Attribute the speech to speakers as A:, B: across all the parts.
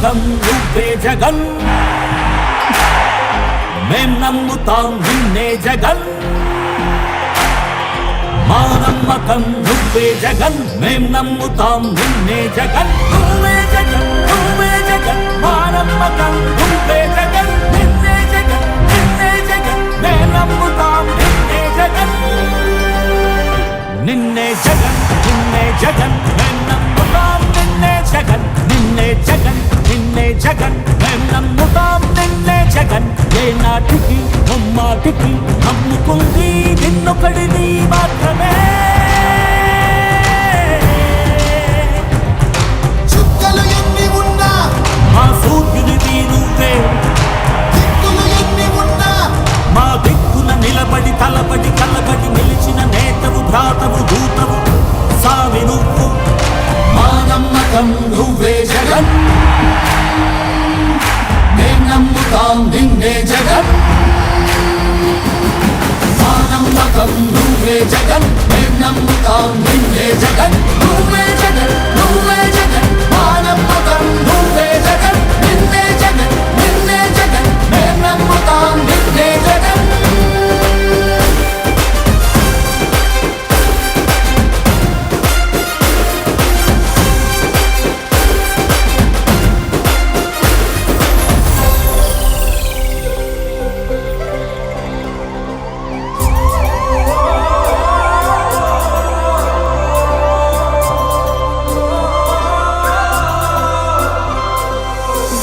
A: నమ్మకం నువ్వే జగన్ మేం నమ్ముతాం నిన్నే జగన్ మా నమ్మకం నువ్వే జగన్ మేం నమ్ముతాం నిన్నే జగన్ నువ్వే జగన్ నువ్వే జగన్ మా నమ్మకం నువ్వే జగన్ నిన్నే జగన్ నిన్నే జగన్ మేం నమ్ముతాం నిన్నే జగన్ నిన్నే జగన్ నిన్నే జగన్ మేం నమ్ముతాం నిన్నే జగన్ నిన్నే జగన్ నిన్నే జగన్ మేం నమ్ముతాం నిన్నే జగన్ ఏ నాటికి ముమ్మాటికి నమ్ముకుంది నిన్నొకడిని మాత్రమే
B: చుక్కలు ఎన్ని ఉన్నా
A: మా సూర్యునిది నువ్వే
B: దిక్కులు ఎన్ని ఉన్నా
A: మా దిక్కున నిలబడి తలబడి కలబడి నిలిచిన నేతవు భ్రాతవు దూతవు సావి నువ్వు మా నమ్మకం నువ్వే జగన్ మేం నమ్ముతాం నిన్నే జగన్ మా నమ్మకం నువ్వే జగన్ మేం నమ్ముతాం నిన్నే జగన్ నువ్వే జగన్ నువ్వే జగన్ మా నమ్మకం నువ్వే జగన్ నిన్నే జగన్ నిన్నే జగన్ మేం నమ్ముతాం నిన్నే జగన్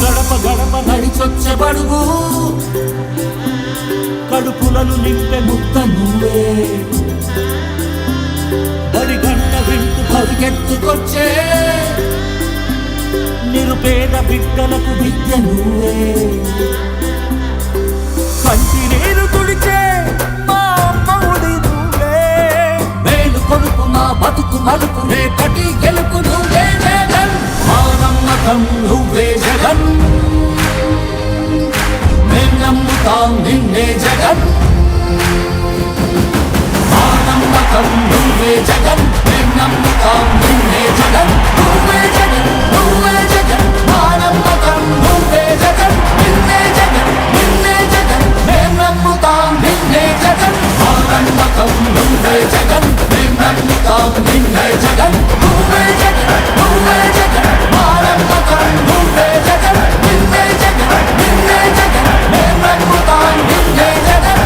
A: గడప గడప నడిచొచ్చే బడుగు కడుపులను నింపే ముద్ద నువ్వే బడి గంట వింటూ పరిగెత్తుకొచ్చే నిరుపేద బిడ్డలకు విద్య నువ్వే కంటి నీరు తుడిచే మా అమ్మఒడి నువ్వే మేలు కొడుకు మా బతుకు మలుపు రేపటి గెలుపు నువ్వే జగన్ మా నమ్మకం నువ్వే జగన్ మేం నమ్ముతాం నిన్నే జగన్ మా నమ్మకం నువ్వే జగన్ మేం నమ్ముతాం నిన్నే జగన్ నువ్వే జగన్ నువ్వే జగన్ మా నమ్మకం నువ్వే జగన్ నిన్నే జగన్ నిన్నే జగన్ మేం నమ్ముతాం నిన్నే జగన్ మా నమ్మకం నువ్వే జగన్ మేం నమ్ముతాం నిన్నే జగన్ నువ్వే జగన్ నువ్వే జగన్ మా నమ్మకం నువ్వే జగన్ నిన్నే జగన్ నిన్నే జగన్ మేం నమ్ముతాం నిన్నే జగన్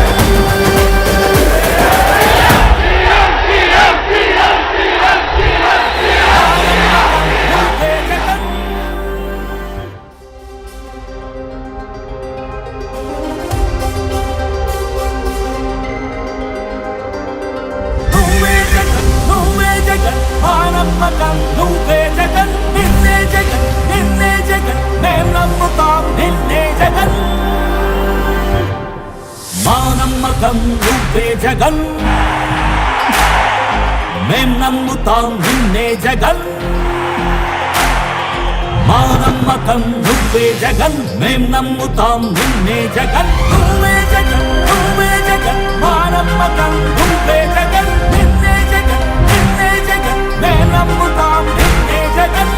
A: నువ్వే జగన్ నువ్వే జగన్ మా నమ్మకం నువ్వే జగన్ నిన్నే జగన్ నిన్నే జగన్ మేం నమ్ముతాం నిన్నే జగన్ మా నమ్మకం నువ్వే జగన్ మేం నమ్ముతాం నిన్నే జగన్ మా నమ్మకం నువ్వే జగన్ మేం నమ్ముతాం నిన్నే జగన్ నువ్వే జగన్ నువ్వే జగన్ మా నమ్మకం నువ్వే జగన్ నిన్నే జగన్ నిన్నే జగన్ మేం నమ్ముతాం నిన్నే జగన్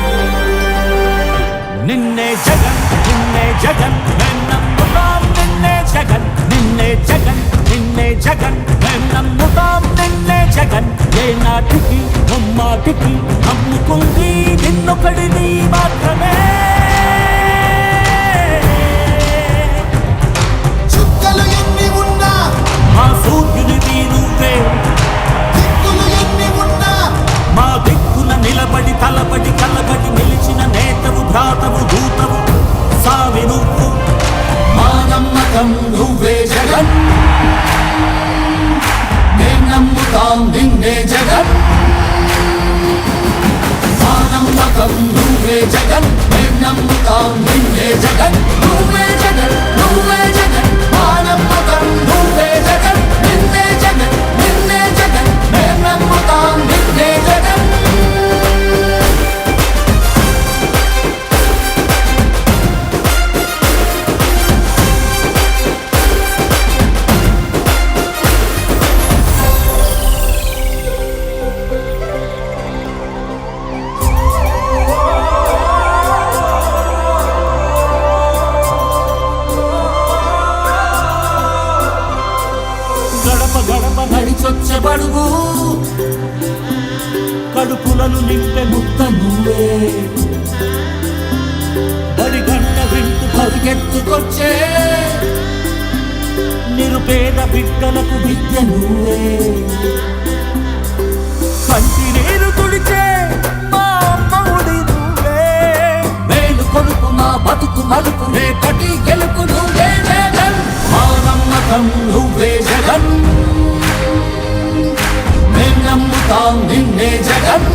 A: నిన్నే జగన్ నిన్నే జగన్ మేం నమ్ముతాం నిన్నే జగన్ నిన్నే జగన్ నిన్నే జగన్ మేం నమ్ముతాం నిన్నే జగన్ ఏ నాటికి ముమ్మాటికి నమ్ముకుంది నిన్నొకడిని మాత్రమే
B: చుక్కలు ఎన్ని ఉన్నా
A: మా సూర్యునిది నువ్వే
B: దిక్కులు ఎన్ని ఉన్నా
A: మా దిక్కున నిలబడి తలబడి కలబడి నిలిచిన నేతవు భ్రాతవు దూతవు సావి నువ్వు మా నమ్మకం నువ్వే జగన్ మేం నమ్ముతాం నిన్నే జగన్ మా నమ్మకం నువ్వే జగన్ మేం నమ్ముతాం నిన్నే జగన్ నువ్వే జగన్ నువ్వే జగన్ మా నమ్మకం నువ్వే జగన్ నిన్నే జగన్ నిన్నే జగన్ మేం నమ్ముతాం నిన్నే జగన్ కడుపులను నింపే ముద్ద నువ్వే బడిగంట వింటూ పరిగెత్తుకొచ్చే నిరుపేద బిడ్డలకు విద్య నువ్వే కంటి నీరు తుడిచే మా అమ్మఒడి నువ్వే మేలు కొడుకు మా బతుకు మలుపు రేపటి గెలుపు నువ్వే జగన్ మా నమ్మకం నువ్వే జగన్ మేం నమ్ముతాం నిన్నే జగన్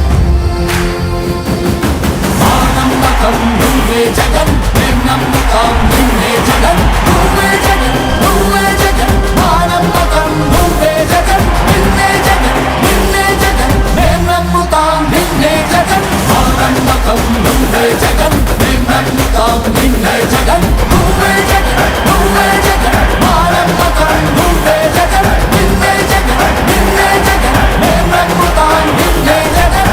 A: మా నమ్మకం నువ్వే జగన్ మేం నమ్ముతాం నిన్నే జగన్ నువ్వే జగన్ నువ్వే జగన్ మా నమ్మకం నువ్వే జగన్ నిన్నే జగన్ నిన్నే జగన్ మేం నమ్ముతాం నిన్నే జగన్ మా నమ్మకం నువ్వే జగన్ మేం నమ్ముతాం నిన్నే జగన్ నువ్వే జగన్ నువ్వే జగన్ మా నమ్మకం నువ్వే జగన్ నిన్నే జగన్ నిన్నే జగన్ మేం నమ్ముతాం నిన్నే జగన్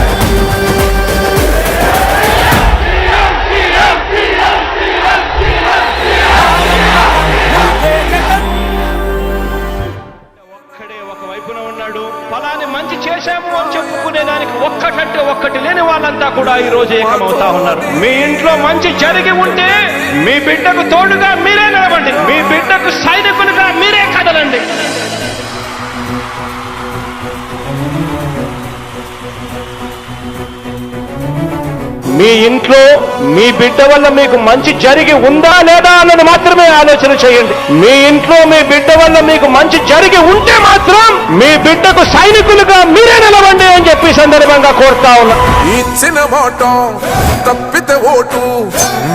C: ఫలాన్ని మంచి చేశాము అని చెప్పుకునేదానికి ఒక్కటంటే ఒక్కటి లేని వాళ్ళంతా కూడా ఈ రోజు ఏకమవుతా ఉన్నారు. మీ ఇంట్లో మంచి జరిగి ఉంటే మీ బిడ్డకు తోడుగా మీరే నిలబండి, మీ బిడ్డకు సైనికులుగా మీరే కదలండి. మీ ఇంట్లో మీ బిడ్డ వల్ల మీకు మంచి జరిగి ఉందా లేదా అన్నది మాత్రమే ఆలోచన చేయండి. మీ ఇంట్లో మీ బిడ్డ వల్ల మీకు మంచి జరిగి ఉంటే మాత్రం మీ బిడ్డకు సైనికులుగా మీరే నిలవండి అని చెప్పి సందర్భంగా కోరుతా ఉన్నా.
D: ఇచ్చిన మాట తప్పితే ఓటు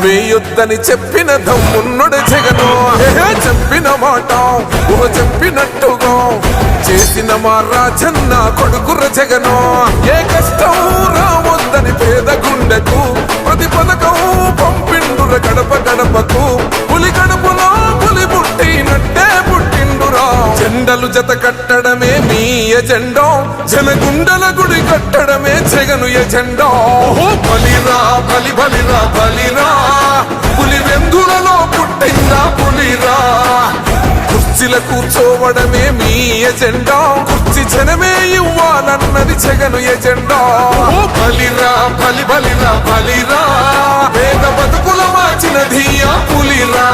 D: వేయొద్దని చెప్పిన దమ్మున్నడు జగను. చెప్పిన మాట చెప్పినట్టుగా చేసిన మా రాజన్న కొడుకుర జగను. ఏ కష్టం రావద్దని పేద గుండెకు ప్రతి పథకం పంపిండుర గడప గడపకు. పులి గడపలో పులి పుట్టినట్టే పుట్టిండురా. జెండలు జత కట్టడమే మీ ఎజెండా, జనగుండల గుడి కట్టడమే జగను ఎజెండా. బలిరా బలి బలిరా బలిరా, పులి వెందులలో పుట్టిందా పులిరా. కుర్చీల కూర్చోవడమే మీ ఎజెండా, కుర్చీ జనమే ఇవ్వాలన్నది జగను ఎజెండా. బలిరా బలి బలిరా బలిరా, పేద బతుకుల మార్చినది ఆ పులిరా.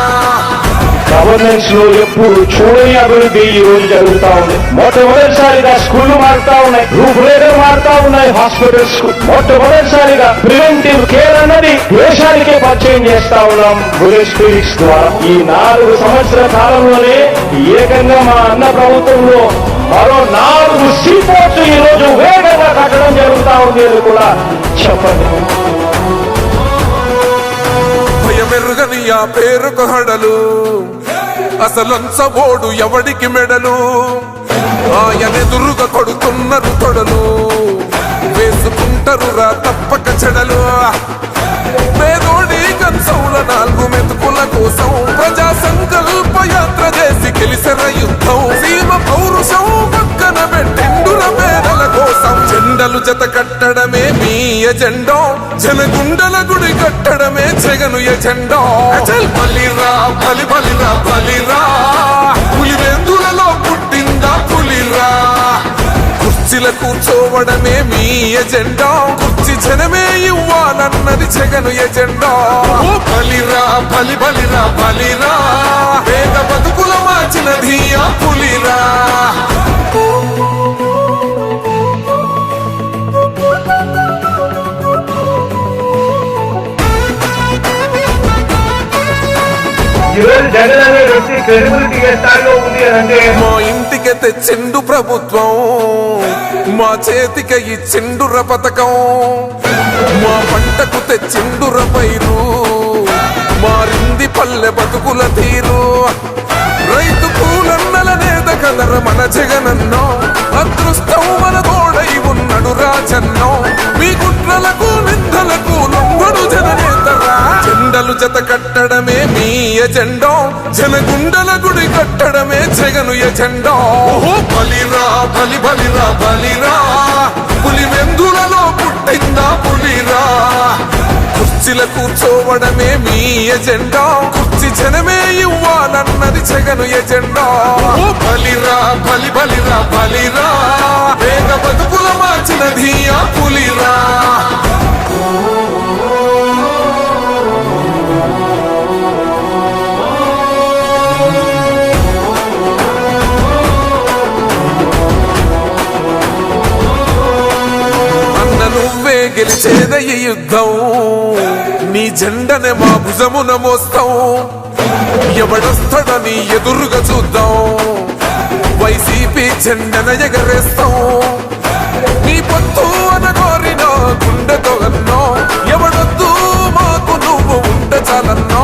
C: గవర్నెన్స్ లో ఎప్పుడు చూడని అభివృద్ధి ఈ రోజు జరుగుతా ఉంది. మొట్టమొదటిసారిగా స్కూళ్లు మారుతా ఉన్నాయి, రూపురేఖలు మారుతా ఉన్నాయి, హాస్పిటల్స్ మొట్టమొదటిసారిగా ప్రివెంటివ్ కేర్ అన్నది దేశానికే పరిచయం చేస్తా ఉన్నాం బుల్లెట్ క్లినిక్స్ ద్వారా. ఈ 4 సంవత్సరాల కాలంలోనే ఏకంగా మా అన్న ప్రభుత్వంలో మరో 4 సీపోర్ట్స్ ఈ రోజు వేగంగా కట్టడం జరుగుతా ఉంది అని కూడా చెప్పండి.
D: భయమెరుగని ఆ పేరుకు హడలు, అసలంచబోడు ఎవడికి మెడలు. ఆయనెదురుగా కొడుతున్నారు తొడలు, వేసుకుంటారు రా తప్పక చెడలు. పేదోడి కంచంల 4 మెతుకుల కోసం ప్రజా సంకల్ప యాత్ర చేసి గెలిసిన యుద్ధం. సీమ పౌరుషం పక్కన పెట్టిండుర పేదల కోసం. జెండలు జత కట్టడమే మీ ఎజెండా, జనగుండల గుడి కట్టడమే జగను ఎజెండా. బలిరా బలి బలిరా బలిరా, పులి వెందులలో పుట్టిందా పులిరా. కుర్చీల కూర్చోవడమే మీ ఎజెండా, కుర్చీ జనమే ఇవ్వాలన్నది జగను ఎజెండా. బలిరా బలి బలిరా బలిరా, పేద బతుకుల మార్చినది ఆ పులిరా.
C: జగన్ అనే వ్యక్తి క్రెడిబిలిటీ ఏ స్థాయిలో ఉంది అంటే
D: మా ఇంటికి తెచ్చిండు ప్రభుత్వం, మా చేతికి ఇచ్చిండుర పథకం. మా పంటకు తెచ్చిండుర పైరు, మారింది పల్లె బతుకుల తీరు. రైతు కూలన్నల నేత కదర మన జగనన్నో, అదృష్టం మన తోడై ఉన్నడు రాజన్నో. మీ కుట్రలకు నిందలకు లొంగడు జననేతరా. జెండలు జత కట్టడమే మీ ఎజెండా, జనగుండల గుడి కట్టడమే జగను ఎజెండా. బలిరా బలి బలిరా బలిరా, పులి వెందులలో పుట్టిందా పులిరా. కుర్చీల కూర్చోవడమే మీ ఎజెండా, కుర్చీ జనమే ఇవ్వాలన్నది జగను ఎజెండా. ఓ బలిరా బలి బలిరా బలిరా, వేగ బతుకుల మార్చినది ఆ పులిరా. నువ్వే గెలిచేదయ్య యుద్ధం, నీ జెండనే మా భుజమున మోస్తాం. ఎవడొస్తాడని ఎదురుగా చూద్దాం, వైసీపీ జెండన ఎగరేస్తాం. నీ పొత్తు అనగోరిన గుండెతో అన్నో, ఎవడొద్దు మాకు నువ్వు ఉండ చాలన్నో.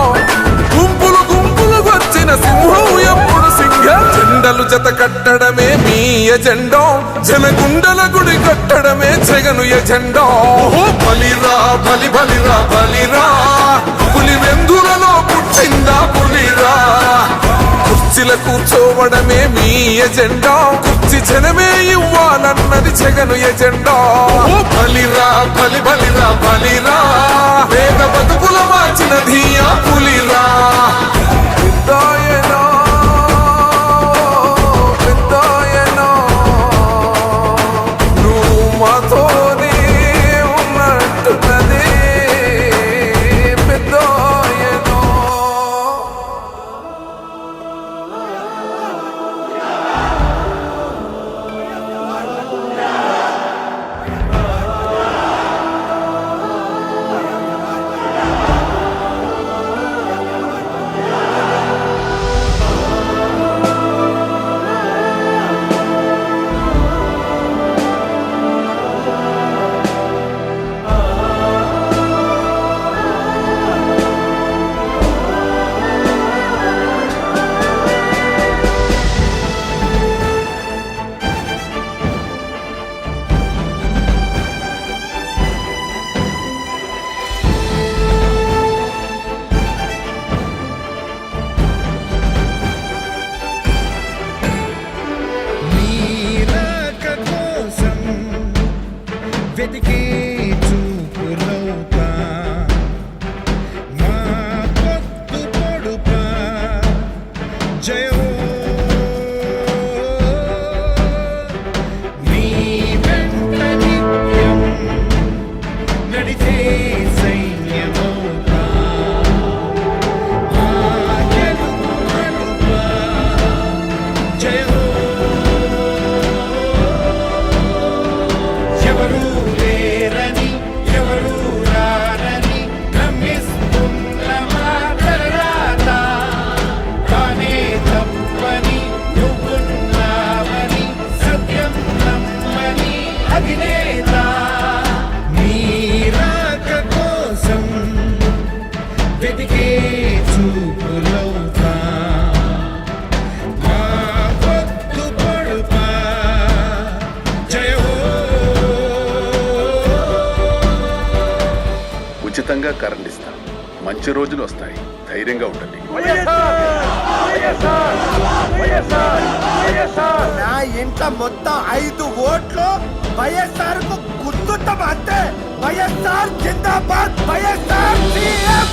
D: గుంపులు గుంపులు వచ్చిన సింహం ఎప్పుడు సింహ. జెండలు జత కట్టడమే మీ ఎజెండా, జనగుండల గుడి కట్టడమే జగను ఎజెండా. ఓ బలిరా బలి బలిరా బలిరా, పులి వెందులలో పుట్టిందా పులిరా. కుర్చీల కూర్చోవడమే మీ ఎజెండా, కుర్చీ జనమే ఇవ్వాలన్నది జగను ఎజెండా. ఓ బలిరా బలి బలిరా బలిరా, వేగ బతుకుల మార్చినది ఆ పులిరా. పెద్దాయనా పెద్దాయనా, నువ్వు మాతోనే ఉన్నట్టున్నదే పెద్దాయనా.
E: వెతికే చూపులవుతా, మా పొత్తు పొడుపా జయో. నీ వెంట నిత్యం నడిచే సైన్యమవుతా, మా గెలుపు నడుపా జయో. ఎవరు లేరని ఎవరు రారని నమ్మిస్తున్న మాటరాత, తానే తప్పని నువ్వున్నావని సత్యం నమ్మని అధినేత. నీ రాక కోసం వెతికే చూపులవుతా, మా పొత్తు పొడుపా జయో.
F: ఉచితంగా కరెంట్ ఇస్తాం, మంచి రోజులు వస్తాయి, ధైర్యంగా ఉండండి.
B: నా ఇంట మొత్తం 5 ఓట్లు వైఎస్ఆర్ కు గుర్తుంటాం అంతే. వైఎస్ఆర్ జిందాబాద్, వైఎస్ఆర్ సీఎం.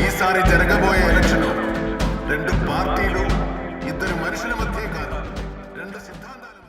F: ఈసారి జరగబోయే ఎలక్షన్ 2 పార్టీలు 2 మనుషుల మధ్య కాదు,